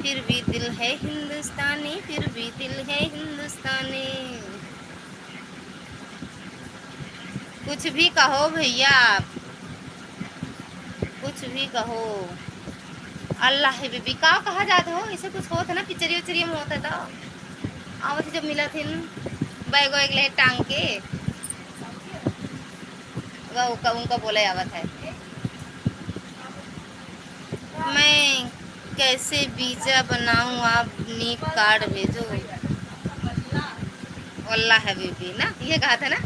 फिर भी दिल है हिंदुस्तानी, फिर भी दिल है हिंदुस्तानी। कुछ भी कहो भैया आप, कुछ भी कहो। अल्लाह बीबी का कहा जाता हो, इसे कुछ होता ना पिचरी उचरी में होता था। आवत जब मिला थे बैग वैग ले टांग के, वह उनका बोला आवत है। मैं कैसे वीजा बनाऊं, आप नीट कार्ड भेजो। अल्लाह है बीबी ना, ये कहा था ना।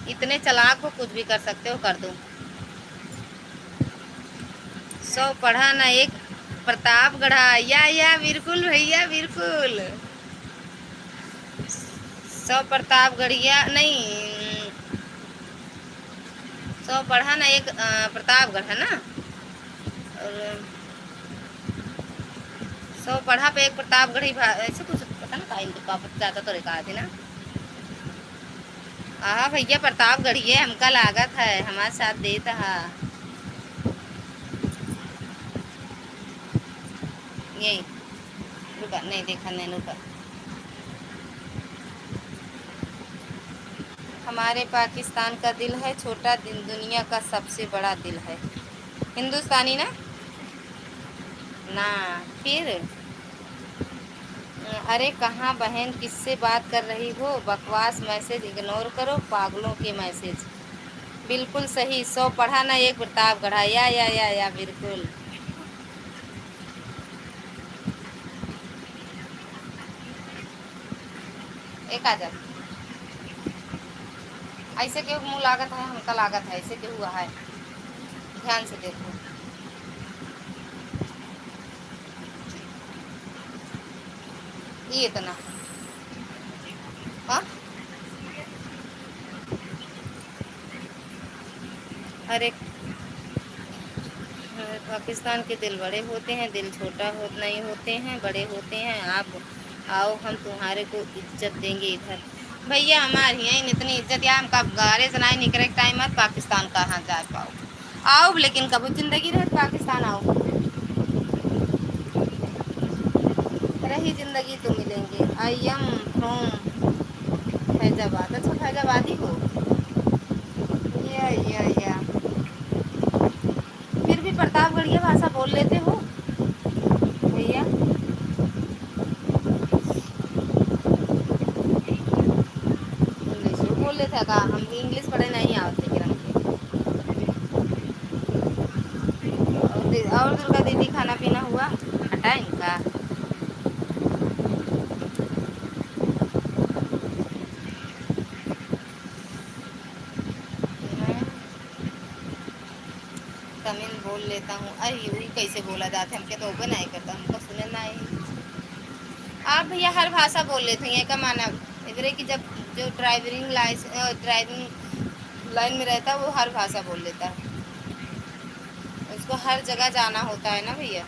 इतने चालाक हो, कुछ भी कर सकते हो, कर दो। 100 पढ़ा ना एक प्रताप गढ़ा। या बिल्कुल भैया बिल्कुल। 100 प्रताप गढ़िया नहीं, 100 पढ़ा ना एक प्रतापगढ़ है ना। और 100 पढ़ा पे एक प्रतापगढ़ ही ऐसे कुछ पता ना का इनका ज्यादा तो कहा थी ना। हाँ भैया प्रतापगढ़ ये हमका लागत है, हमारे साथ देता है यही। रुका नहीं देखा, नहीं रुका। हमारे पाकिस्तान का दिल है छोटा, दिन दुनिया का सबसे बड़ा दिल है। हिंदुस्तानी ना ना फिर। अरे कहाँ बहन, किससे बात कर रही हो? बकवास मैसेज इग्नोर करो, पागलों के मैसेज। बिल्कुल सही, 100 पढ़ा ना एक प्रताप गढ़ा। या बिल्कुल। एक आजा। ऐसे क्यों मुँह लागत है, हमका लागत है ऐसे क्यों हुआ है, ध्यान से देखो। ये इतना हाँ। अरे पाकिस्तान के दिल बड़े होते हैं, दिल छोटा हो नहीं होते हैं, बड़े होते हैं। आप आओ, हम तुम्हारे को इज्जत देंगे इधर। भैया हमारे यहाँ इतनी इज्जत या हम कब गारे सुनाए निकले टाइम मत पाकिस्तान कहाँ जा पाओ। आओ लेकिन कभी जिंदगी रहे पाकिस्तान आओ, रही जिंदगी तो मिलेंगे। I am from Faizabad. अच्छा फैजाबादी हो। या फिर भी प्रतापगढ़िया भाषा बोल लेते हो भैया। इंग्लिश बोल लेते का, हम इंग्लिश पढ़े नहीं आते कि हमके। और दुर्गा दीदी खाना पीना हुआ हटा इनका। मैं तमिल बोल लेता हूँ। अरे यू कैसे बोला जाता है, हमके तो ओपन नहीं करता, हमको सुने ना ही। आप भैया हर भाषा बोल लेते हैं का माना इधर की, जब जो ड्राइविंग लाइन में रहता है वो हर भाषा बोल लेता है, उसको हर जगह जाना होता है ना भैया।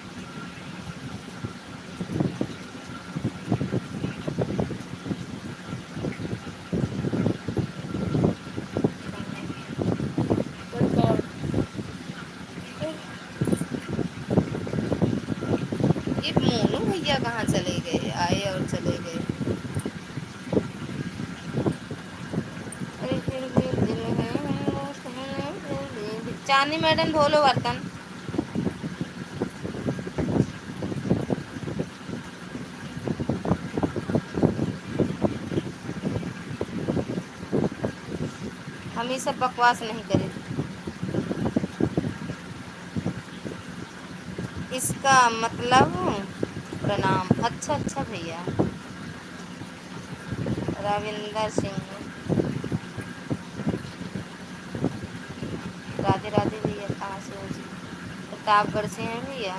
ये मोनू भैया कहाँ चले गए, आए और चले गए। अरे फिर भी दिल है चांदी मैडम धो लो बर्तन। हम ये सब बकवास नहीं करें। इसका मतलब प्रणाम। अच्छा अच्छा भैया। रविंदर सिंह। राधे राधे भैया, कहाँ से हो जी? प्रतापगढ़ से हैं भैया।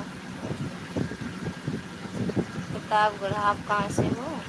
प्रतापगढ़, आप कहाँ से हो?